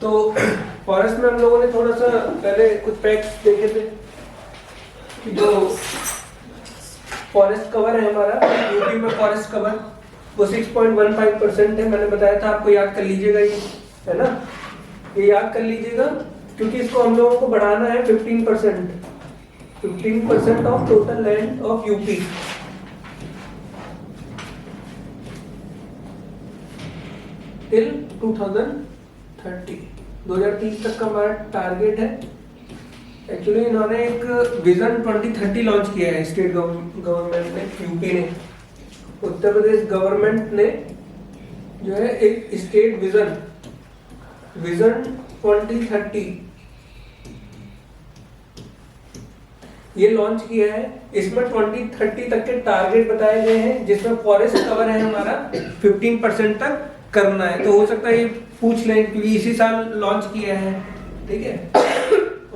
तो फॉरेस्ट में हम लोगों ने थोड़ा सा पहले कुछ फैक्ट्स देखे थे कि जो फॉरेस्ट कवर है हमारा यूपी में, फॉरेस्ट कवर वो 6.15% है। मैंने बताया था आपको, याद कर लीजिएगा ये, है ना, ये याद कर लीजिएगा, क्योंकि इसको हम लोगों को बढ़ाना है 15% of total land of UP. Till 2030 तक का हमारा टारगेट है। एक्चुअली इन्होंने एक विजन 2030 लॉन्च किया है स्टेट गवर्नमेंट ने, यूपी ने, उत्तर प्रदेश गवर्नमेंट ने जो है एक स्टेट विजन 2030 ये लॉन्च किया है। इसमें 2030 तक के टारगेट बताए गए हैं, जिसमें फॉरेस्ट कवर है हमारा 15% तक करना है। तो हो सकता है ये पूछ लें, क्योंकि इसी साल लॉन्च किया है, ठीक है।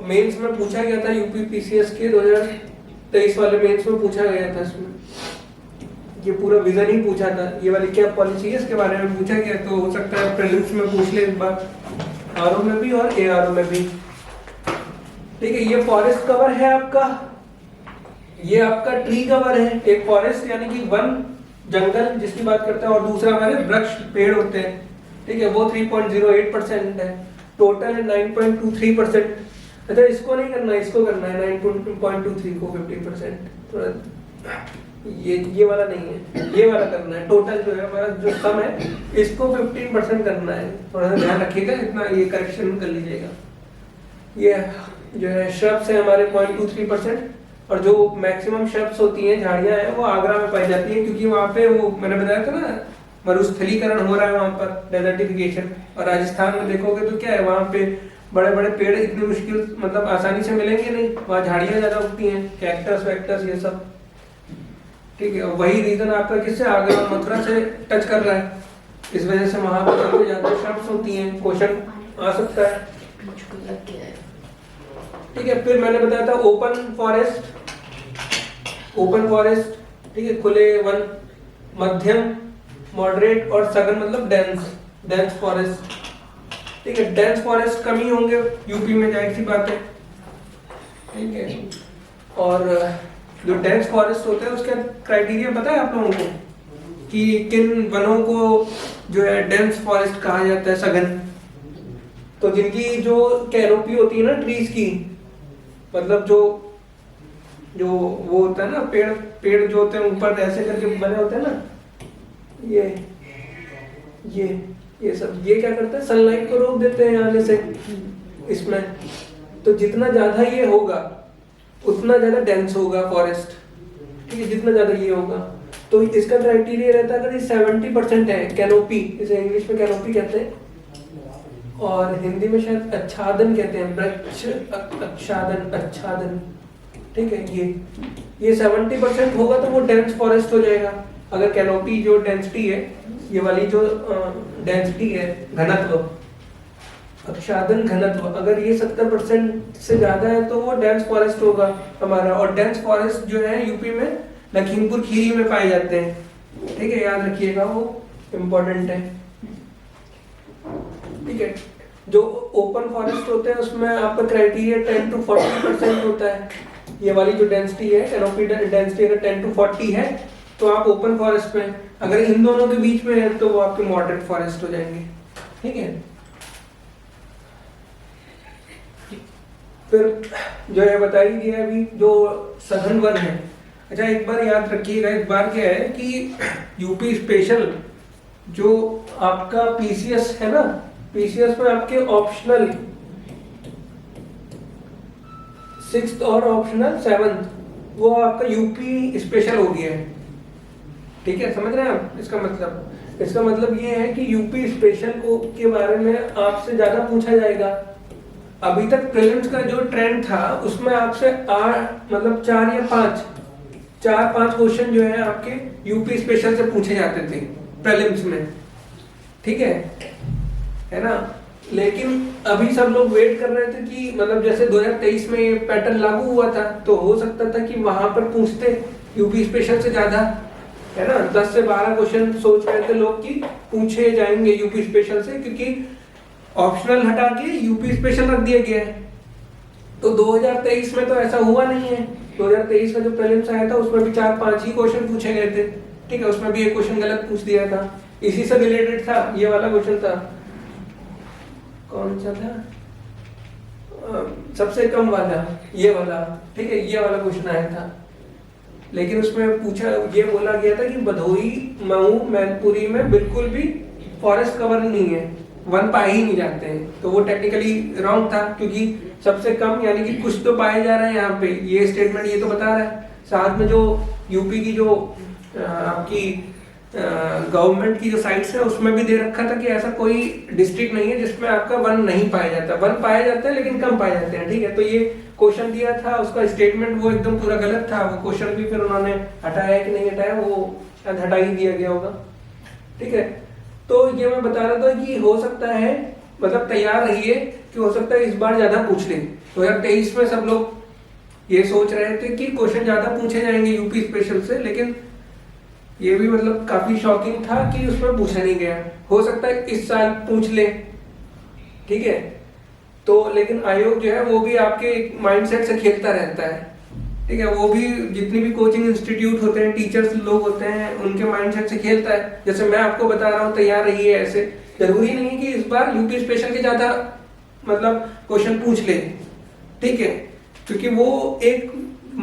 मेंस में पूछा गया था, यूपी पीसीएस के 2023 वाले मेंस में पूछा गया था, इसमें ये पूरा विजन ही पूछा था, ये वाली क्या पॉलिसी है इसके बारे में पूछा गया। तो हो सकता है प्रीलिम्स में पूछ ले इस बार, आरओ में भी और एआरओ में भी, ठीक है। ये फॉरेस्ट कवर है आपका, ये आपका ट्री कवर है। एक फॉरेस्ट यानी कि वन, जंगल जिसकी बात करते हैं, और दूसरा हमारे वृक्ष, पेड़ होते हैं, ठीक है, वो 3.08% है। टोटल है 9.23%। अच्छा, इसको नहीं करना है, इसको करना है 9.23 को 15%, थोड़ा ये वाला नहीं है, ये वाला करना है। टोटल जो है हमारा जो सम है, इसको 15% करना है। थोड़ा सा ध्यान रखिएगा, इतना ये करेक्शन कर लीजिएगा। ये जो है श्रब्स है हमारे 0.23%, और जो मैक्सिमम श्रब्स होती हैं, झाड़ियां हैं, वो आगरा में पाई जाती है, क्योंकि वहाँ पे वो मैंने बताया था ना, मरुस्थलीकरण हो रहा है वहाँ पर, डेजर्टिफिकेशन। और राजस्थान में देखोगे तो क्या है, वहाँ पे बड़े बड़े पेड़ इतनी मुश्किल, मतलब आसानी से मिलेंगे नहीं, वहाँ झाड़ियां ज्यादा उगती हैं, कैक्टस वैक्टस ये सब, ठीक है। वही रीजन आपका किससे, आगरा मथुरा से टच कर रहा है, इस वजह से वहां पर सबसे ज्यादा श्रब्स होती हैं। क्वेश्चन आ सकता है, ठीक है। फिर मैंने बताया था ओपन फॉरेस्ट, ठीक है, खुले वन, मध्यम, मॉडरेट और सघन मतलब डेंस फॉरेस्ट, ठीक है। डेंस फॉरेस्ट कम ही होंगे यूपी में, जाहिर सी बात है, ठीक है। और जो डेंस फॉरेस्ट होते हैं उसका क्राइटेरिया पता है आप लोगों को, कि किन वनों को जो है डेंस फॉरेस्ट कहा जाता है, सघन। तो जिनकी जो कैनोपी होती है ना ट्रीज की, मतलब जो वो होता है ना, पेड़ जो होते हैं ऊपर ऐसे करके बने होते हैं ना, ये सब, ये क्या करते हैं, सनलाइट को रोक देते हैं आने से इसमें। तो जितना ज्यादा ये होगा उतना ज्यादा डेंस होगा फॉरेस्ट, ठीक है, जितना ज्यादा ये होगा। तो इसका क्राइटेरिया रहता है, अगर 70% है कैनोपी, इसे इंग्लिश में कैनोपी कहते हैं, और हिंदी में शायद आच्छादन कहते हैं, वृक्ष आच्छादन, ठीक है। ये 70% होगा तो वो डेंस फॉरेस्ट हो जाएगा। अगर कैनोपी जो डेंसिटी है, ये वाली जो डेंसिटी है, घनत्व, आच्छादन घनत्व, अगर ये 70% से ज्यादा है तो वो डेंस फॉरेस्ट होगा हमारा। और डेंस फॉरेस्ट जो है यूपी में लखीमपुर खीरी में पाए जाते हैं, ठीक है, याद रखिएगा, वो इम्पोर्टेंट है, ठीक है। जो ओपन फॉरेस्ट होते हैं उसमें आपका क्राइटेरिया 10 to 40% होता है। ये वाली जो डेंसिटी है, कैनोपी डेंसिटी अगर 10 to 40 है तो आप ओपन फॉरेस्ट में, अगर इन दोनों के बीच में है तो वो आपके मॉडरेट फॉरेस्ट हो जाएंगे, ठीक है। फिर जो है बता ही दिया अभी, जो सघन वन है। अच्छा, एक बार याद रखिएगा, एक बार क्या है कि यूपी स्पेशल जो आपका पीसीएस है ना, पीसीएस में आपके ऑप्शनल 6th और ऑप्शनल 7th, वो आपका यूपी स्पेशल हो गया है, ठीक है, समझ रहे हैं आप इसका मतलब ये है कि यूपी स्पेशल को के बारे में आपसे ज्यादा पूछा जाएगा। अभी तक प्रीलिम्स का जो ट्रेंड था उसमें आपसे मतलब 4 या 5 क्वेश्चन जो है आपके यूपी स्पेशल से पूछे जाते थे प्रीलिम्स में, ठीक है ना। लेकिन अभी सब लोग वेट कर रहे थे कि मतलब जैसे 2023 में ये पैटर्न लागू हुआ था, तो हो सकता था कि वहां पर पूछते यूपी स्पेशल से ज्यादा, है ना। 10 से 12 क्वेश्चन सोच रहे थे लोग कि पूछे जाएंगे यूपी स्पेशल से, क्योंकि ऑप्शनल हटा के यूपी स्पेशल रख दिया गया है। तो 2023 में तो ऐसा हुआ नहीं है। 2023 में जो प्रीलिम्स आया था उसमें भी 4-5 ही क्वेश्चन पूछे गए थे, ठीक है, उसमें भी एक क्वेश्चन गलत पूछ दिया था, इसी से रिलेटेड था, ये वाला क्वेश्चन था, कौन सा था, सबसे कम वाला, ये वाला, ठीक है, ये वाला क्वेश्चन आया था। लेकिन उसमें पूछा, ये बोला गया था कि भदोही, मऊ, मैनपुरी में बिल्कुल भी फॉरेस्ट कवर नहीं है, वन पाए ही नहीं जाते हैं। तो वो टेक्निकली रॉन्ग था, क्योंकि सबसे कम यानी कि कुछ तो पाए जा रहे हैं यहाँ पे, ये स्टेटमेंट ये तो बता रहा है। साथ में जो यूपी की जो आपकी गवर्नमेंट की जो साइट्स है उसमें भी दे रखा था कि ऐसा कोई डिस्ट्रिक्ट नहीं है जिसमें आपका वन नहीं पाया जाता, वन पाया जाता है लेकिन कम पाए जाते हैं, ठीक है। तो ये क्वेश्चन दिया था, उसका स्टेटमेंट वो एकदम पूरा गलत था। वो क्वेश्चन भी फिर उन्होंने हटाया कि नहीं हटाया, वो शायद हटा ही दिया गया होगा, ठीक है। तो ये मैं बता रहा था कि हो सकता है, मतलब तैयार रहिए कि हो सकता है इस बार ज्यादा पूछ ले। 2023 में सब लोग ये सोच रहे थे कि क्वेश्चन ज्यादा पूछे जाएंगे यूपी स्पेशल से, लेकिन ये भी मतलब काफी शॉकिंग था कि उसमें पूछा नहीं गया। हो सकता है इस साल पूछ ले, ठीक है। तो लेकिन आयोग जो है वो भी आपके माइंडसेट से खेलता रहता है, ठीक है। वो भी जितनी भी कोचिंग इंस्टीट्यूट होते हैं, टीचर्स लोग होते हैं, उनके माइंडसेट से खेलता है। जैसे मैं आपको बता रहा हूँ तैयार रहिए, ऐसे जरूरी नहीं है कि इस बार यूपी स्पेशल के ज्यादा मतलब क्वेश्चन पूछ ले, ठीक है, क्योंकि वो एक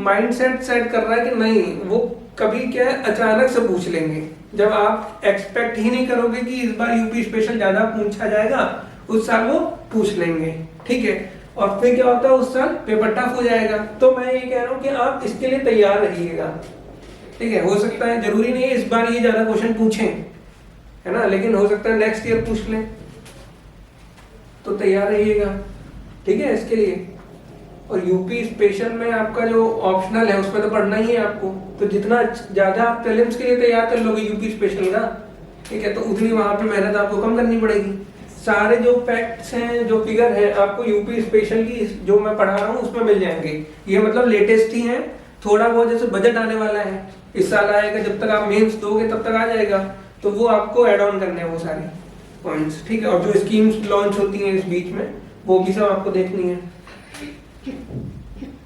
माइंडसेट सेट कर रहा है कि नहीं, वो कभी क्या है अचानक से पूछ लेंगे। जब आप एक्सपेक्ट ही नहीं करोगे कि इस बार यूपी स्पेशल ज्यादा पूछा जाएगा, उस साल वो पूछ लेंगे, ठीक है। और फिर क्या होता है, उस साल पेपर टफ हो जाएगा। तो मैं ये कह रहा हूँ कि आप इसके लिए तैयार रहिएगा, ठीक है। हो सकता है, जरूरी नहीं है इस बार ये ज्यादा क्वेश्चन पूछें, है ना, लेकिन हो सकता है नेक्स्ट ईयर पूछ लें, तो तैयार रहिएगा, ठीक है, इसके लिए। और यूपी स्पेशल में आपका जो ऑप्शनल है उसमें तो पढ़ना ही है आपको, तो जितना ज्यादा आप प्रीलिम्स के लिए तैयार कर लोगे यूपी स्पेशल का, ठीक है, तो उतनी वहां पे मेहनत आपको कम करनी पड़ेगी। सारे जो फैक्ट्स हैं, जो फिगर है, आपको यूपी स्पेशल की जो मैं पढ़ा रहा हूँ उसमें मिल जाएंगे। ये मतलब लेटेस्ट ही है, थोड़ा बहुत जैसे बजट आने वाला है, इस साल आएगा, जब तक आप मेंस दोगे तब तक आ जाएगा, तो वो आपको एड ऑन करने हैं वो सारे पॉइंट्स, ठीक है। और जो स्कीम्स लॉन्च होती हैं इस बीच में, वो भी सब आपको देखनी है,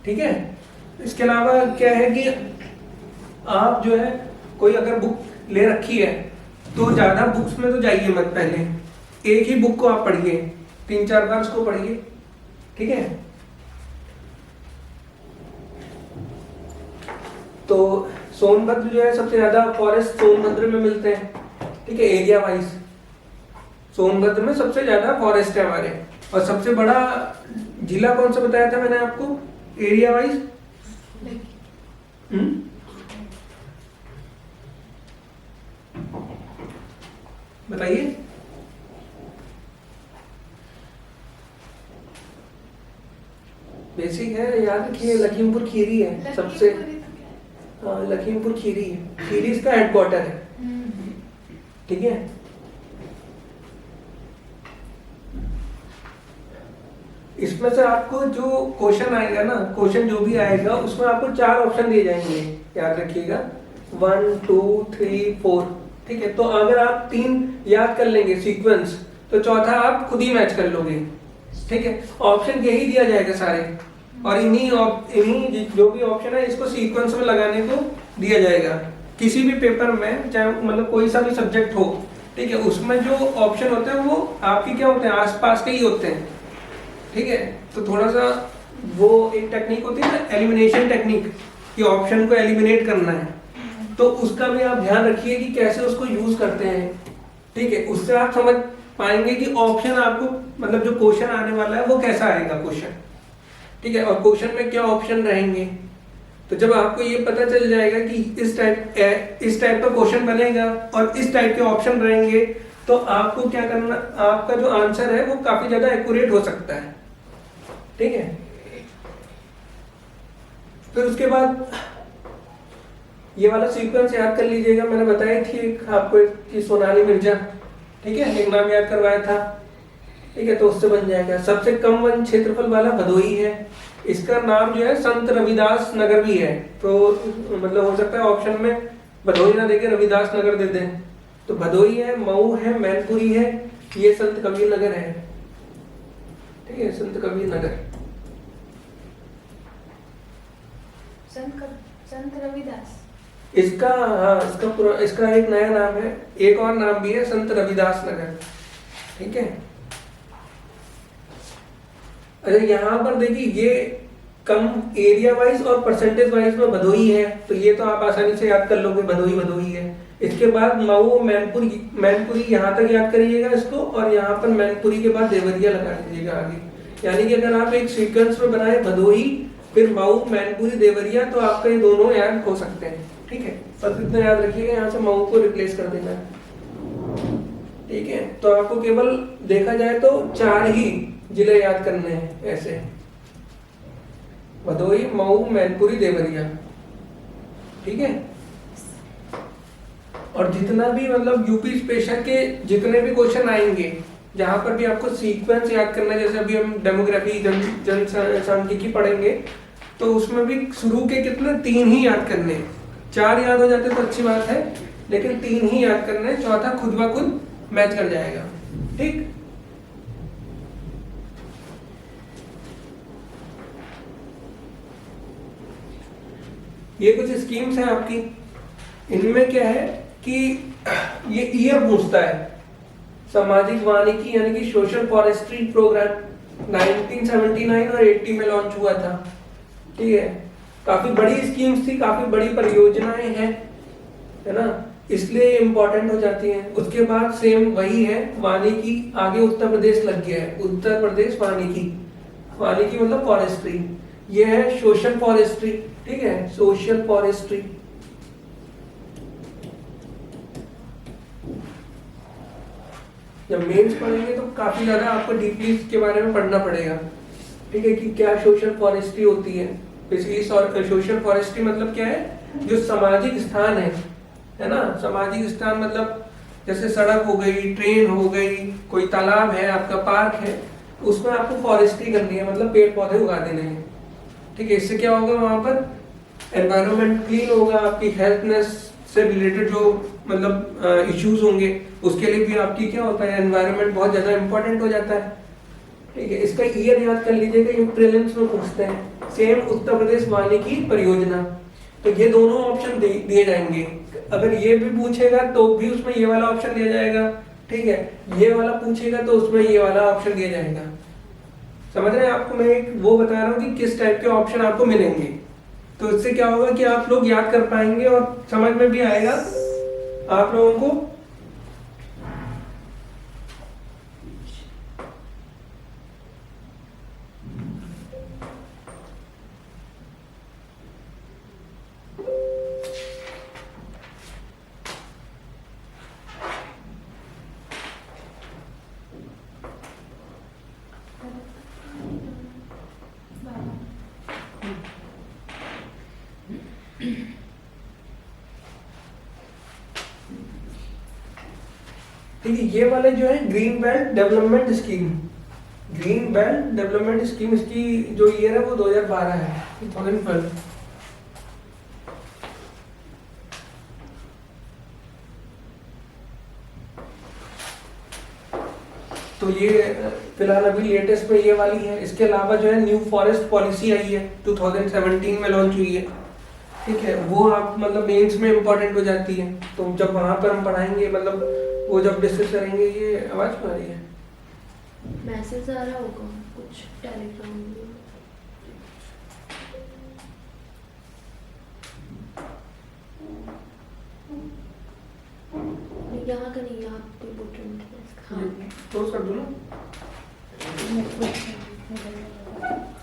ठीक है। इसके अलावा क्या है कि आप जो है कोई अगर बुक ले रखी है तो ज्यादा बुक्स में तो जाइए मत, पहले एक ही बुक को आप पढ़िए, 3-4 बार उसको पढ़िए, ठीक है। तो सोनभद्र जो है सबसे ज्यादा फॉरेस्ट सोनभद्र में मिलते हैं, ठीक है, एरिया वाइज सोनभद्र में सबसे ज्यादा फॉरेस्ट है हमारे। और सबसे बड़ा जिला कौन सा बताया था मैंने आपको एरिया वाइज? बताइए। बेसिक है, याद रखिए, लखीमपुर खीरी है सबसे, लखीमपुर खीरी है, खीरी इसका हेडक्वार्टर है, ठीक है। इसमें से आपको जो क्वेश्चन आएगा ना, क्वेश्चन जो भी आएगा उसमें आपको 4 ऑप्शन दिए जाएंगे, याद रखिएगा, 1, 2, 3, 4, ठीक है। तो अगर आप 3 याद कर लेंगे सीक्वेंस, तो चौथा आप खुद ही मैच कर लोगे, ठीक है। ऑप्शन यही दिया जाएगा सारे, और इन्हीं जो भी ऑप्शन है इसको सीक्वेंस में लगाने को दिया जाएगा। किसी भी पेपर में, चाहे मतलब कोई सा भी सब्जेक्ट हो, ठीक है, उसमें जो ऑप्शन होते हैं वो आपके क्या होते हैं, आसपास के ही होते हैं, ठीक है। तो थोड़ा सा वो एक टेक्निक होती है ना, एलिमिनेशन टेक्निक, कि ऑप्शन को एलिमिनेट करना है, तो उसका भी आप ध्यान रखिए कि कैसे उसको यूज करते हैं, ठीक है। उससे आप समझ पाएंगे कि ऑप्शन आपको, मतलब जो क्वेश्चन आने वाला है वो कैसा आएगा क्वेश्चन, ठीक है, और क्वेश्चन में क्या ऑप्शन रहेंगे। तो जब आपको ये पता चल जाएगा कि इस टाइप का क्वेश्चन बनेगा और इस टाइप के ऑप्शन रहेंगे, तो आपको क्या करना, आपका जो आंसर है वो काफी ज्यादा एक्यूरेट हो सकता है, ठीक है। फिर उसके बाद ये वाला सीक्वेंस याद कर लीजिएगा, मैंने बताई थी आपको कि सोनाली मिर्जा, ठीक है, एक नाम याद करवाया था, ठीक है, तो उससे बन जाएगा। सबसे कम वन क्षेत्रफल वाला भदोही है, इसका नाम जो है संत रविदास नगर भी है, तो मतलब हो सकता है ऑप्शन में भदोही ना देके रविदास नगर दे दें। तो भदोही है, मऊ है, मैनपुरी है, ये संत कबीर नगर है, ठीक है, संत कबीर नगर। संत रविदास इसका, हाँ, इसका एक नया नाम है, एक और नाम भी है संत रविदास नगर। ठीक है। अच्छा, यहाँ पर देखिए ये कम एरिया वाइज और परसेंटेज वाइज में भदोही है, तो ये तो आप आसानी से याद कर लोगे, भदोही है। इसके बाद मऊ, मैनपुरी यहाँ तक याद करिएगा इसको, और यहाँ पर मैनपुरी के बाद देवरिया लगा दीजिएगा आगे। यानी कि अगर आप एक सीक्वेंस में बनाए भदोही, फिर मऊ, मैनपुरी, देवरिया, तो आपका ये दोनों याद हो सकते हैं। ठीक है, बस इतना याद रखिएगा, यहाँ से मऊ को रिप्लेस कर देना है। ठीक है, तो आपको केवल देखा जाए तो 4 ही जिले याद करने हैं ऐसे, भदोही, मऊ, मैनपुरी, देवरिया। ठीक है, और जितना भी मतलब यूपी स्पेशल के जितने भी क्वेश्चन आएंगे, जहां पर भी आपको सीक्वेंस याद करना है, जैसे अभी हम डेमोग्राफी, जनसांख्यिकी पढ़ेंगे, तो उसमें भी शुरू के कितने 3 ही याद करने हैं। 4 याद हो जाते तो अच्छी बात है, लेकिन 3 ही याद करने हैं, चौथा खुद ब खुद मैच कर जाएगा। ठीक, ये कुछ स्कीम्स हैं आपकी। इनमें क्या है कि ये ईयर पूछता है, सामाजिक वानिकी यानी कि सोशल फॉरेस्ट्री प्रोग्राम 1979 और 80 में लॉन्च हुआ था। ठीक है, काफी बड़ी स्कीम्स थी, काफी बड़ी परियोजनाएं हैं, है ना, इसलिए इम्पोर्टेंट हो जाती हैं। उसके बाद सेम वही है वानिकी, आगे उत्तर प्रदेश लग गया है, उत्तर प्रदेश वानिकी मतलब फॉरेस्ट्री, ये है सोशल फॉरेस्ट्री। ठीक है, सोशल फॉरेस्ट्री। जब मेंस पढ़ेंगे तो काफी ज्यादा आपको डीपली इसके बारे में पढ़ना पड़ेगा। ठीक है, कि क्या सोशल फॉरेस्ट्री होती है। बेसिकली सोशल फॉरेस्ट्री मतलब क्या है, जो सामाजिक स्थान है ना, सामाजिक स्थान मतलब जैसे सड़क हो गई, ट्रेन हो गई, कोई तालाब है, आपका पार्क है, उसमें आपको फॉरेस्ट्री करनी है, मतलब पेड़ पौधे उगा देने हैं। ठीक है, इससे क्या होगा, वहां पर एनवायरनमेंट क्लीन होगा, आपकी हेल्थनेस से रिलेटेड जो मतलब इश्यूज होंगे, उसके लिए भी आपकी क्या होता है, एनवायरनमेंट बहुत ज्यादा इंपॉर्टेंट हो जाता है। ठीक है, इसका ईयर याद कर लीजिएगा, ये प्रीलिम्स में पूछते हैं। सेम उत्तर प्रदेश वानिकी परियोजना, तो ये दोनों ऑप्शन दिए जाएंगे। अगर ये भी पूछेगा तो भी उसमें ये वाला ऑप्शन दिया जाएगा। ठीक है, ये वाला पूछेगा तो उसमें ये वाला ऑप्शन दिया जाएगा। समझ रहे हैं? आपको मैं एक वो बता रहा हूँ कि किस टाइप के ऑप्शन आपको मिलेंगे, तो इससे क्या होगा कि आप लोग याद कर पाएंगे और समझ में भी आएगा आप लोगों को। ठीक है, ये वाले जो है green belt development scheme, green belt development scheme, इसकी जो ईयर है वो 2012 है, 2012। तो ये फिलहाल अभी लेटेस्ट में ये वाली है। इसके अलावा जो है न्यू फॉरेस्ट पॉलिसी आई है, 2017 में लॉन्च हुई है। ठीक है, वो आप मतलब मेंस में इम्पोर्टेंट हो जाती है, तो जब वहां पर हम पढ़ाएंगे, मतलब वो जब डिस्कस करेंगे। ये आवाज क्यों आ रही है? मैसेज आ रहा होगा कुछ टेलीग्राम में। यहाँ का नहीं, यहाँ पे बटन है, क्लोज कर दो ना,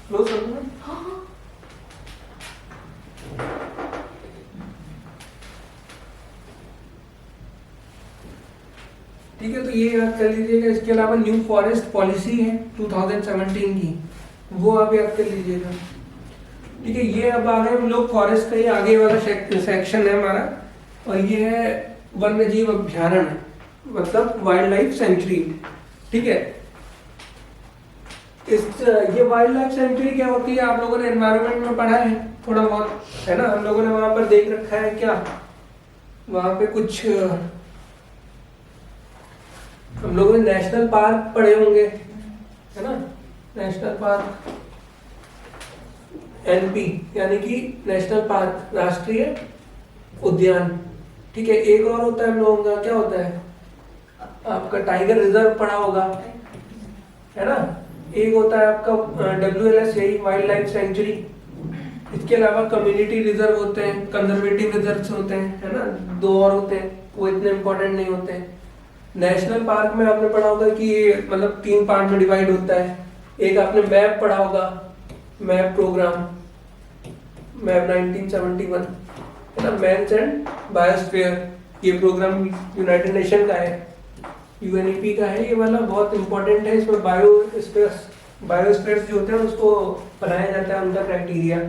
क्लोज कर दो ना। हाँ, ठीक है, तो ये याद कर लीजिएगा। इसके अलावा न्यू फॉरेस्ट पॉलिसी है 2017 की, वो आप याद कर लीजिएगा। ठीक है, ये अब आगे हम लोग फॉरेस्ट का ये आगे वाला सेक्शन है हमारा, और ये है वन्य जीव अभ्यारण्य, मतलब वाइल्ड लाइफ सेंचुरी। ठीक है, ये वाइल्ड लाइफ सेंचुरी क्या होती है, आप लोगों ने एनवायरनमेंट में पढ़ा है थोड़ा बहुत, है ना। हम लोगों ने वहां पर देख रखा है, क्या वहां पे कुछ हम लोगों ने नेशनल पार्क पढ़े होंगे, है ना। नेशनल पार्क एनपी यानी कि नेशनल पार्क, राष्ट्रीय उद्यान। ठीक है, एक और होता है हम लोगों का, क्या होता है आपका टाइगर रिजर्व पढ़ा होगा, है ना। एक होता है आपका WLS, यही वाइल्ड लाइफ सेंचुरी। इसके अलावा कम्युनिटी रिजर्व होते हैं, कंजर्वेटिव रिजर्व होते हैं, है ना। दो और होते हैं, वो इतने इंपॉर्टेंट नहीं होते हैं। नेशनल पार्क में आपने पढ़ा होगा कि ये मतलब 3 पार्ट में डिवाइड होता है। एक आपने मैप पढ़ा होगा, मैप प्रोग्राम, मैप 1971, है ना, मैप्स एंड बायोस्फीयर। ये प्रोग्राम यूनाइटेड नेशन का है, UNEP का है ये वाला, बहुत इंपॉर्टेंट है। इसमें बायोस्फीयर्स जो होते हैं उसको बनाया जाता है, उनका क्राइटेरिया।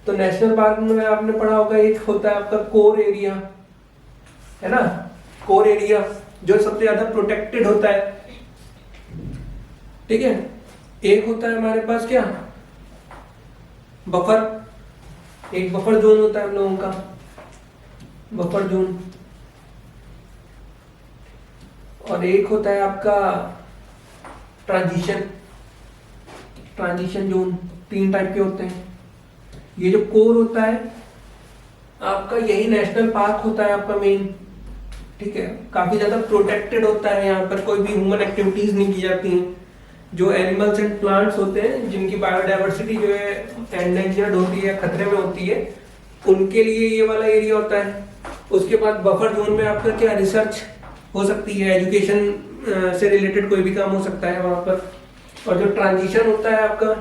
तो नेशनल पार्क में आपने पढ़ा होगा, एक होता है आपका कोर एरिया, है ना, कोर एरिया जो सबसे ज्यादा प्रोटेक्टेड होता है। ठीक है, एक होता है हमारे पास क्या, बफर, एक बफर जोन होता है हम लोगों का, बफर जोन। और एक होता है आपका ट्रांजिशन जोन। 3 टाइप के होते हैं। ये जो कोर होता है आपका, यही नेशनल पार्क होता है आपका मेन। ठीक है, काफी ज्यादा प्रोटेक्टेड होता है, यहाँ पर कोई भी ह्यूमन एक्टिविटीज नहीं की जाती हैं। जो एनिमल्स एंड प्लांट्स होते हैं जिनकी बायोडाइवर्सिटी जो है एंडेंजर्ड होती है, खतरे में होती है, उनके लिए ये वाला एरिया होता है। उसके बाद बफर जोन में आपका क्या, रिसर्च हो सकती है, एजुकेशन से रिलेटेड कोई भी काम हो सकता है वहां पर। और जो ट्रांजिशन होता है आपका,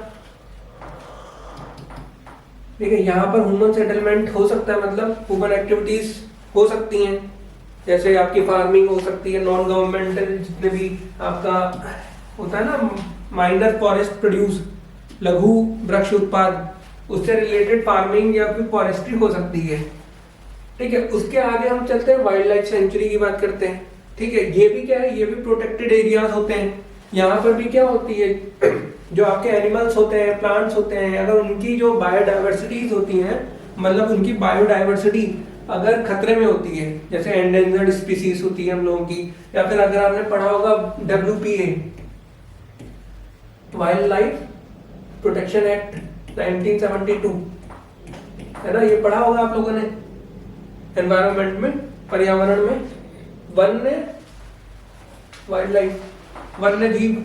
ठीक है, यहाँ पर ह्यूमन सेटलमेंट हो सकता है, मतलब ह्यूमन एक्टिविटीज हो सकती हैं, जैसे आपकी फार्मिंग हो सकती है, नॉन गवर्नमेंटल जितने भी आपका होता है ना, माइनर फॉरेस्ट प्रोड्यूस, लघु वृक्ष उत्पाद, उससे रिलेटेड फार्मिंग या फिर फॉरेस्ट्री हो सकती है। ठीक है, उसके आगे हम चलते हैं, वाइल्ड लाइफ सेंचुरी की बात करते हैं। ठीक है, ये भी क्या है, ये भी प्रोटेक्टेड एरियाज होते हैं। यहाँ पर भी क्या होती है, जो आपके एनिमल्स होते हैं, प्लांट्स होते हैं, अगर उनकी जो बायोडाइवर्सिटीज होती हैं, मतलब उनकी बायोडाइवर्सिटी अगर खतरे में होती है, जैसे एंडेंजर्ड स्पीसीज होती है हम लोगों की, या फिर अगर आपने पढ़ा होगा WPA, wild life protection act 1972, है ना, ये पढ़ा होगा आप लोगों ने एनवायरनमेंट में, पर्यावरण में। वाइल्ड लाइफ वन्यजीव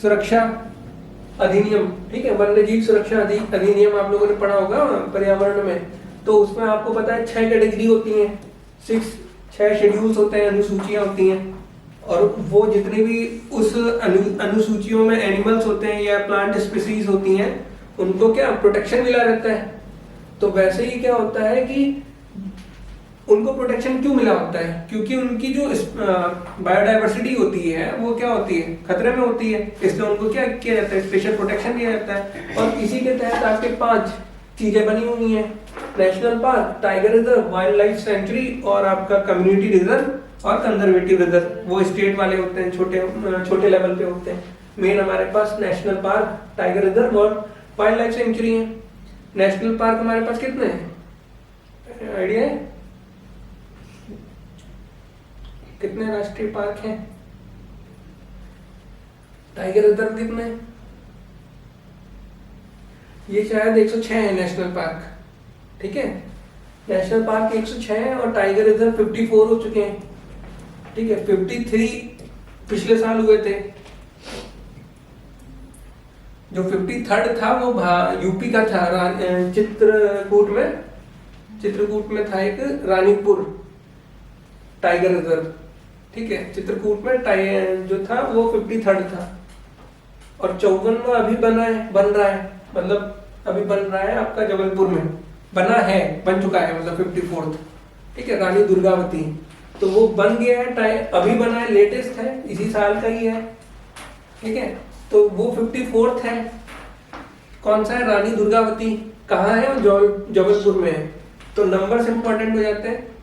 सुरक्षा अधिनियम, ठीक है, वन्यजीव सुरक्षा अधिनियम आप लोगों ने पढ़ा होगा पर्यावरण में। तो उसमें आपको पता है 6 कैटेगरी होती हैं, 6 शेड्यूल्स होते हैं, अनुसूचियां होती हैं। और वो जितनी भी उस अनुसूचियों में एनिमल्स होते हैं या प्लांट स्पीसीज होती हैं, उनको क्या प्रोटेक्शन मिला रहता है। तो वैसे ही क्या होता है कि उनको प्रोटेक्शन क्यों मिला होता है, क्योंकि उनकी जो बायोडाइवर्सिटी होती है वो क्या होती है, खतरे में होती है, इसलिए उनको क्या किया जाता है, स्पेशल प्रोटेक्शन दिया जाता है। और इसी के तहत आपके 5 चीजें बनी हुई हैं, national park, tiger reserve, wild life century और आपका कम्युनिटी रिजर्व और कंजर्वेटिव रिजर्व। वो स्टेट वाले होते हैं, छोटे लेवल पे होते हैं। मेन हमारे पास नेशनल पार्क, टाइगर रिजर्व और वाइल्ड लाइफ सेंचुरी है। नेशनल पार्क हमारे पास कितने हैं, आइडिया है कितने राष्ट्रीय पार्क हैं? टाइगर रिजर्व कितने हैं? ये शायद 106 है नेशनल पार्क। ठीक है, नेशनल पार्क 106 है और टाइगर रिजर्व 54 हो चुके हैं। ठीक है, 53 पिछले साल हुए थे। जो 53rd था वो यूपी का था, चित्रकूट में था एक रानीपुर टाइगर रिजर्व। ठीक है, चित्रकूट में जो था वो 53rd था। और 54वां अभी बन रहा है, मतलब अभी बन रहा है आपका जबलपुर में, बन चुका है, मतलब 54th। ठीक है, रानी दुर्गावती, तो वो बन गया है, अभी बना है, लेटेस्ट है, इसी साल का ही है। ठीक है, तो वो 54th है। कौन सा है, रानी दुर्गावती, कहाँ है, जबलपुर में है। तो नंबर्स इंपॉर्टेंट हो जाते हैं।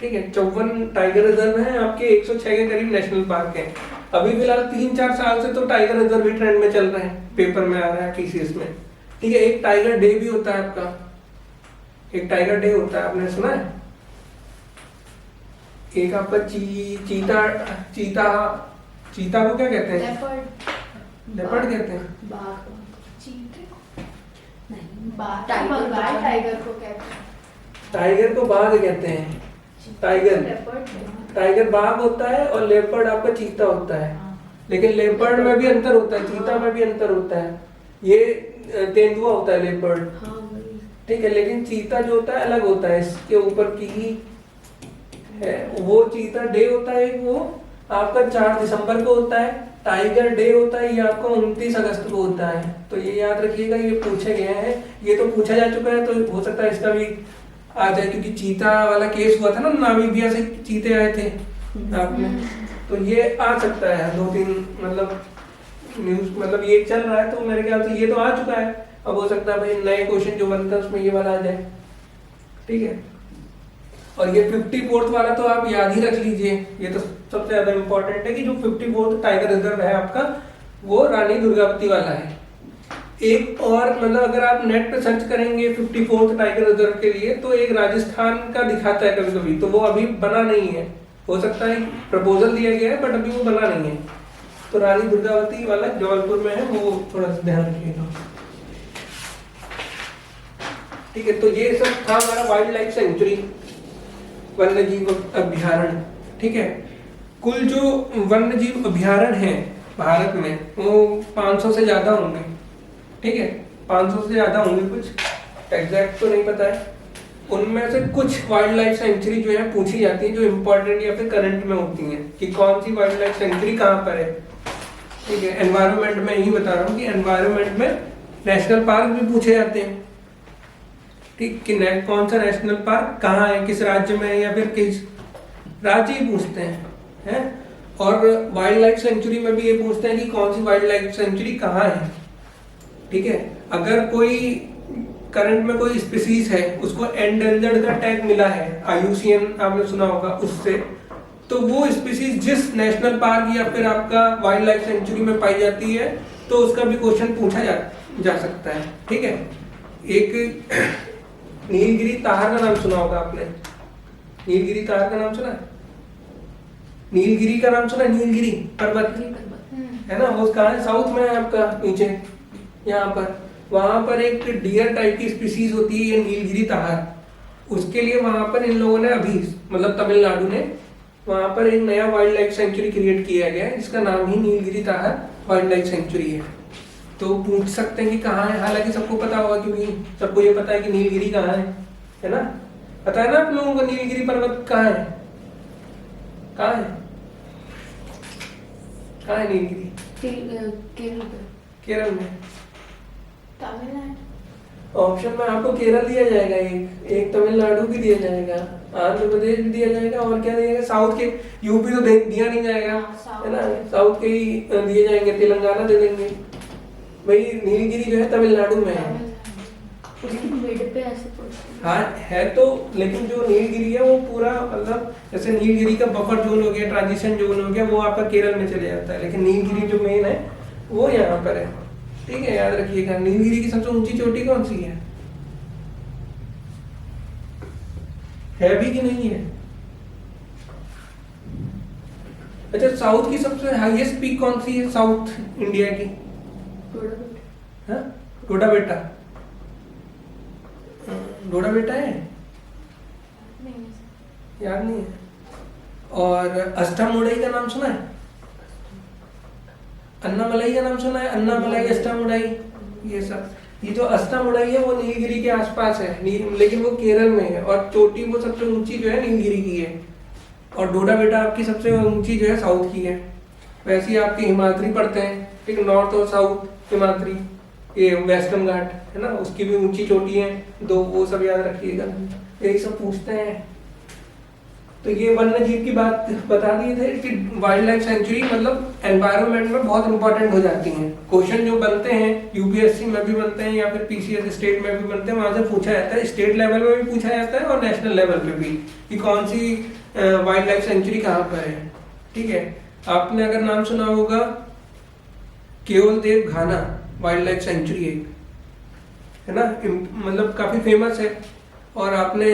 ठीक है, 54 टाइगर रिजर्व है आपके, 106 के करीब नेशनल पार्क है। अभी फिलहाल 3-4 साल से तो टाइगर रिजर्व भी ट्रेंड में चल रहे हैं, पेपर में आ रहा है, TCS में। ठीक है, एक टाइगर डे भी होता है आपका, एक टाइगर डे होता है, आपने सुना है? एक आपका चीता को क्या कहते हैं? लेपर्ड कहते हैं। बाघ। चीते नहीं, बाघ टाइगर टाइगर टाइगर को कहते हैं। टाइगर को बाघ कहते हैं। टाइगर लेपर्ड टाइगर बाघ होता है और लेपर्ड आपका चीता होता है। हाँ। लेकिन लेपर्ड में भी अंतर होता है, चीता में भी अंतर होता है। ये तेंदुआ होता है लेपर्ड, हाँ वही। ठीक है। लेकिन चीता जो होता है अलग होता है, इसके ऊपर की ही है। वो चीता डे होता है, वो आपका 4 दिसंबर को होता है। टाइगर डे होता है, ये आपका 29 अगस्त को होता है। तो ये याद रखिएगा, ये पूछे गए हैं। ये तो पूछा जा चुका है, तो हो सकता है इसका भी आ जाए, क्योंकि चीता वाला केस हुआ था ना, नामीबिया से चीते आए थे आप में। तो ये आ सकता है 2-3 मतलब न्यूज, मतलब ये चल रहा है, तो मेरे ख्याल से ये तो आ चुका है। अब हो सकता है भाई नए क्वेश्चन जो बनता है उसमें ये वाला आ जाए, ठीक है। और ये 54th वाला तो आप याद ही रख लीजिए, ये तो सबसे ज्यादा इंपॉर्टेंट है कि जो 54th टाइगर रिजर्व है आपका, वो रानी दुर्गावती वाला है। एक और मतलब अगर आप नेट पे सर्च करेंगे 54th टाइगर रिजर्व के लिए, तो एक राजस्थान का दिखाता है कभी कभी, तो वो अभी बना नहीं है। हो सकता है प्रपोजल दिया गया है बट अभी वो बना नहीं है। तो रानी दुर्गावती वाला जबलपुर में है, वो थोड़ा सा ध्यान रखिएगा, ठीक है। तो ये सब था हमारा वाइल्ड लाइफ सेंचुरी, वन्य जीव अभ्यारण्य, ठीक है। कुल जो वन्य जीव अभ्यारण्य है भारत में वो 500 से ज्यादा होंगे, ठीक है। 500 से ज्यादा होंगे, कुछ एग्जैक्ट तो नहीं पता है। उनमें से कुछ वाइल्ड लाइफ सेंचुरी जो है पूछी जाती है, जो इम्पोर्टेंट या फिर करंट में होती हैं, कि कौन सी वाइल्ड लाइफ सेंचुरी कहाँ पर है, ठीक है। एनवायरनमेंट में यही बता रहा हूँ कि एनवायरनमेंट में नेशनल पार्क भी पूछे जाते हैं, ठीक, कि कौन सा नेशनल पार्क कहाँ है, किस राज्य में है, या फिर किस राज्य ही पूछते हैं। और वाइल्ड लाइफ सेंचुरी में भी ये पूछते हैं कि कौन सी वाइल्ड लाइफ सेंचुरी कहाँ है, ठीक है। अगर कोई करंट में कोई स्पीसीज है, उसको एंडेंजर्ड का टैग मिला है, IUCN आपने सुना होगा उससे, तो वो स्पीसीज जिस नेशनल पार्क या फिर आपका वाइल्ड लाइफ सेंचुरी में पाई जाती है, तो उसका भी क्वेश्चन पूछा जा सकता है, ठीक है। एक नीलगिरी ताहर का नाम सुना होगा आपने, नीलगिरी ताहर का नाम सुना है? नीलगिरी का नाम सुना है? नीलगिरी पर्वत है ना, वो कहाँ है? साउथ में है आपका, नीचे यहाँ पर। वहां पर एक डियर टाइप की स्पीसीज होती है, ये नीलगिरी ताहर। उसके लिए वहां पर इन लोगों ने अभी मतलब तमिलनाडु ने वहां पर एक नया वाइल्ड लाइफ सेंचुरी क्रिएट किया गया है, जिसका नाम ही Nilgiri tahr wild life sanctuary है। तो पूछ सकते हैं कि कहाँ है, हालांकि सबको पता होगा, क्योंकि सबको ये पता है कि नीलगिरी कहाँ है ना? पता है ना आप लोगों को नीलगिरी पर्वत कहाँ है? कहाँ है? कहाँ है नीलगिरी? केरल में। तमिलनाडु। ऑप्शन में आपको केरल दिया जाएगा, एक तमिलनाडु भी दिया जाएगा, आंध्र प्रदेश भी दिया जाएगा, और क्या दिया जाएगा? साउथ के, यूपी तो दिया नहीं जाएगा, है ना, साउथ के ही दिए जाएंगे, तेलंगाना दे देंगे। भाई नीलगिरी जो है तमिलनाडु में है। उसकी मिड पे ऐसे हाँ है तो, लेकिन जो नीलगिरी है वो पूरा मतलब जैसे नीलगिरी का बफर जोन हो गया, ट्रांजिशन जोन हो गया, वो आपका केरल में चले जाता है, लेकिन नीलगिरी जो मेन है वो यहाँ पर है, ठीक है। याद रखिएगा। नीलगिरी की सबसे ऊंची चोटी कौन सी है भी कि नहीं है? अच्छा, साउथ की सबसे हाईएस्ट पीक कौन सी है साउथ इंडिया की? डोडा बेटा। डोडा बेटा है, याद नहीं है। और अष्टामुड़ई का नाम सुना है? अन्नामलाई का नाम सुना है? अन्नामलाई, अष्टामुड़ई, ये सब। ये जो अष्टामुड़ई है वो नीलगिरी के आसपास है, लेकिन वो केरल में है, और चोटी वो सबसे ऊंची जो है नीलगिरी की है, और डोडा बेटा आपकी सबसे ऊंची जो है साउथ की है। वैसे ही आपके हिमाद्री पड़ते हैं, ठीक, नॉर्थ और साउथ हिमाद्री, ये वेस्टर्न घाट है ना, उसकी भी ऊंची चोटी है दो, वो सब याद रखिएगा। यही सब पूछते हैं। तो ये वन्य जीव की बात बता दिए थे कि वाइल्ड लाइफ सेंचुरी मतलब एनवायरनमेंट में बहुत इंपॉर्टेंट हो जाती हैं। क्वेश्चन जो बनते हैं यूपीएससी में भी बनते हैं, या फिर पीसीएस स्टेट में भी बनते हैं, वहां से पूछा जाता है, स्टेट लेवल में भी पूछा जाता है और नेशनल लेवल पे भी, कि कौन सी वाइल्ड लाइफ सेंचुरी कहाँ पर है, ठीक है। आपने अगर नाम सुना होगा केवल देव घाना वाइल्ड लाइफ सेंचुरी है ना, मतलब काफी फेमस है। और आपने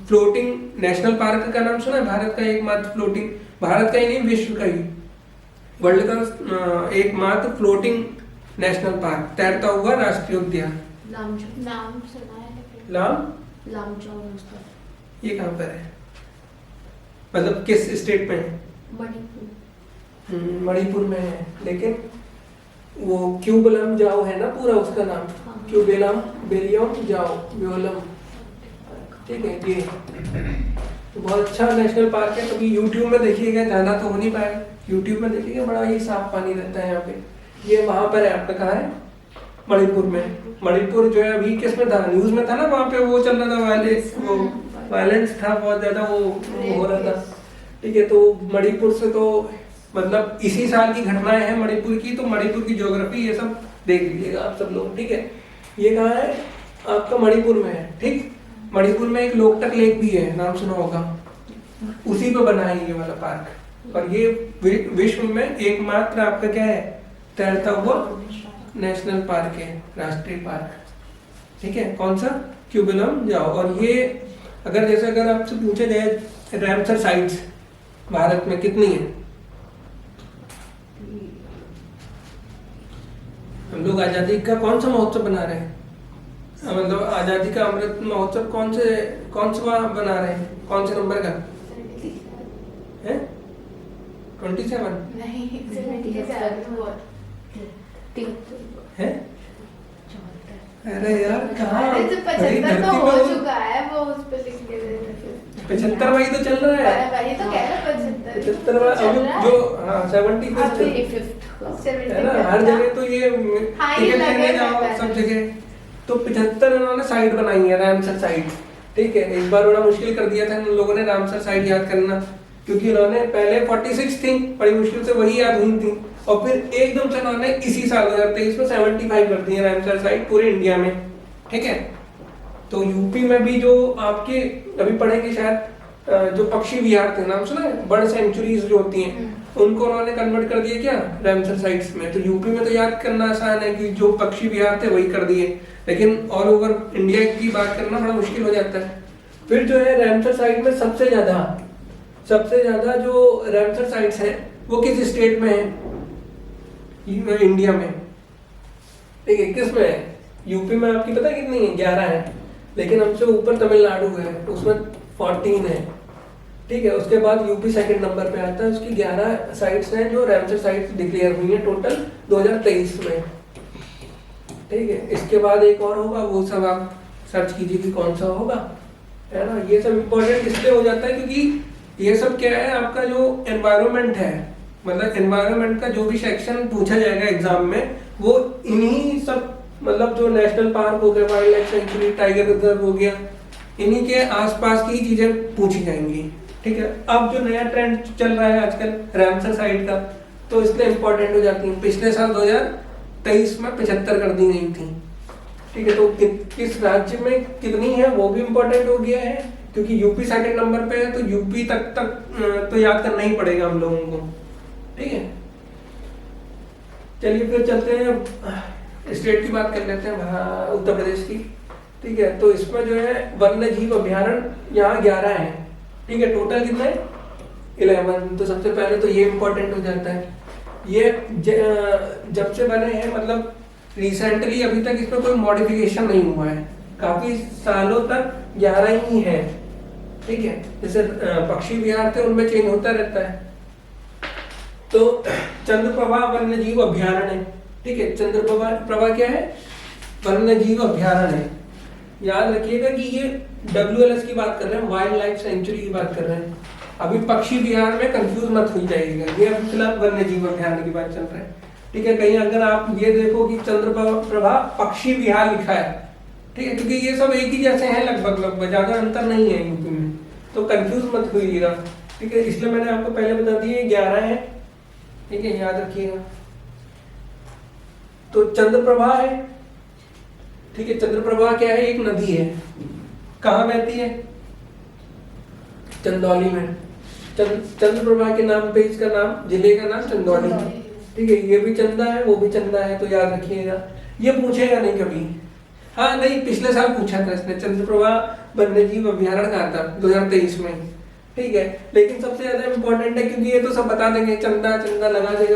फ्लोटिंग नेशनल पार्क का नाम सुना है? भारत का एकमात्र फ्लोटिंग, भारत का ही नहीं विश्व का ही, वर्ल्ड का एकमात्र फ्लोटिंग नेशनल पार्क, तैरता हुआ राष्ट्रीय उद्यान। लामचो नाम सुना है लेकिन लामचो उसका ये कहाँ पर है, मतलब किस स्टेट में है? मणिपुर। मणिपुर में है, लेकिन वो क्यूबलम जाओ है ना पूरा उसका नाम, हाँ। क्यूबेलम बेलियम जाओ व्योलम, ठीक है। ये तो बहुत अच्छा नेशनल पार्क है, कभी यूट्यूब में देखिएगा, जाना तो हो नहीं पाएगा, यूट्यूब में देखिएगा, बड़ा ही साफ पानी रहता है यहाँ पे। ये वहां पर है, आपने कहा है मणिपुर में। मणिपुर जो है अभी किस में था, न्यूज में था ना, वहाँ पे वो चल रहा था, वायलेंस था बहुत ज्यादा, वो हो रहा था, ठीक है। तो मणिपुर से तो मतलब इसी साल की घटनाएं हैं मणिपुर की, तो मणिपुर की ज्योग्राफी ये सब देख लीजिएगा आप सब लोग, ठीक है। ये कहाँ है आपका, मणिपुर में है, ठीक। मणिपुर में एक लोकटक लेक भी है, नाम सुना होगा, उसी पे बना है ये वाला पार्क। और ये विश्व में एकमात्र आपका क्या है, तैरता हुआ नेशनल पार्क है, राष्ट्रीय पार्क, ठीक है। कौन सा, क्यूबेलम जाओ। और ये अगर आपसे पूछे जाए रामसर साइट्स भारत में कितनी है, हम लोग आजादी का कौन सा महोत्सव बना रहे हैं, मतलब आजादी का अमृत महोत्सव कौन सा बना रहे हैं, कौन से नंबर का है, 27 नहीं, 77 है। अरे यार कहाँ, अरे तो बड़ी 75 तो धरती हो पे चुका है, वो उस पे लिख के दे रहे थे। 75 वही तो चल रहा है, वही तो कह रहा 75 75 चल रहा है। जो हाँ 70 पे अभी चल- 5th है ना, हर जगह तो ये हाँ, ये टिकट लगे लेने हुए जाओ हैं सब जगह। तो 75 इन्होंने साइट बनाई है, रामसर साइट, ठीक है। इस बार बड़ा मुश्किल कर दिया था इन लोगों ने रामसर साइट याद करना, क्योंकि इन्होंने पहले 46 थी, बड़ी मुश्किल से वही याद हुई थी, और फिर एकदम से इन्होंने इसी साल 2023 में 75 कर दी है रामसर साइट पूरे इंडिया में, ठीक है। तो यूपी में भी जो आपके अभी पढ़ेंगे शायद, जो पक्षी विहार थे, नाम सुना है, बर्ड सेंचुरीज जो होती हैं, उनको उन्होंने कन्वर्ट कर दिया क्या रामसर साइट्स में। तो यूपी में तो याद करना आसान है कि जो पक्षी विहार थे वही कर दिए, लेकिन ऑल ओवर इंडिया की बात करना बड़ा मुश्किल हो जाता है। फिर जो है रामसर साइट में सबसे ज्यादा जो रामसर साइट्स हैं वो किस स्टेट में है, इंडिया में, ठीक है। किस में है, यूपी में आपकी पता है कितनी है, 11 है, लेकिन हमसे ऊपर तमिलनाडु है, उसमें 14 है, ठीक है। उसके बाद यूपी सेकंड नंबर पे आता है, उसकी 11 साइट्स हैं जो रामसर साइट्स डिक्लेयर हुई हैं टोटल 2023 में, ठीक है। इसके बाद एक और होगा, वो सब आप सर्च कीजिए कि कौन सा होगा, है ना। ये सब इम्पोर्टेंट इसलिए हो जाता है क्योंकि ये सब क्या है, आपका जो एनवायरनमेंट है, मतलब एनवायरनमेंट का जो भी सेक्शन पूछा जाएगा एग्जाम में, वो इन्हीं सब, मतलब जो नेशनल पार्क हो गया, wild life century, tiger reserve हो गया, इन्हीं के आसपास की चीजें पूछी जाएंगी, ठीक है। अब जो नया ट्रेंड चल रहा है आजकल रामसर साइट का, तो इसलिए इम्पोर्टेंट हो जाती है। पिछले साल 2023 में 75 कर दी गई थी, ठीक है। तो किस राज्य में कितनी है वो भी इम्पोर्टेंट हो गया है, क्योंकि यूपी सेकंड नंबर पे है, तो यूपी तक तो याद करना ही पड़ेगा हम लोगों को, ठीक है। चलिए फिर चलते हैं, स्टेट की बात कर लेते हैं, उत्तर प्रदेश की, ठीक है। तो इसमें जो है वन्य जीव अभ्यारण्य यहाँ 11 है, ठीक है। टोटल कितना है, 11। तो सबसे पहले तो ये इम्पोर्टेंट हो जाता है, ये जब से बने हैं, मतलब रिसेंटली अभी तक इसमें कोई मॉडिफिकेशन नहीं हुआ है, काफी सालों तक 11 ही है, ठीक है। जैसे पक्षी विहार थे उनमें चेंज होता रहता है। तो चंद्रप्रभा वन्य जीव अभ्यारण्य, ठीक है। चंद्रप्रभा क्या है, वन्य जीव अभ्यारण्य है। याद रखिएगा कि ये WLS की बात कर रहे हैं, वाइल्ड लाइफ सेंचुरी की बात कर रहे हैं। अभी पक्षी विहार में कंफ्यूज मत हो जाइएगा, ये अभी फिलहाल वन्य जीव अभ्यारण्य की बात चल रहा है, ठीक है। कहीं अगर आप ये देखो कि चंद्रप्रभा पक्षी विहार लिखा है, ठीक है, क्योंकि ये सब एक ही जैसे हैं लगभग, ज्यादा अंतर नहीं है यूपी में, तो कंफ्यूज मत होइएगा, ठीक है। इसलिए मैंने आपको पहले बता दिया 11 है, ठीक है, याद रखिएगा। तो चंद्रप्रभा है, ठीक है। चंद्रप्रभा क्या है, एक नदी है, कहाँ बहती है, चंदौली में। चंद्रप्रभा के नाम पे इसका नाम, जिले का नाम चंदौली, ठीक है। ये भी चंदा है, वो भी चंदा है, तो याद रखिएगा। ये पूछेगा नहीं कभी, हाँ नहीं, पिछले साल पूछा था इसने, चंद्रप्रभा वन्य जीव अभ्यारण्य कहा था 2023 में, ठीक है। लेकिन सबसे ज्यादा इम्पोर्टेंट है, क्योंकि ये तो सब बता देंगे, चंदा चंदा लगा देगा।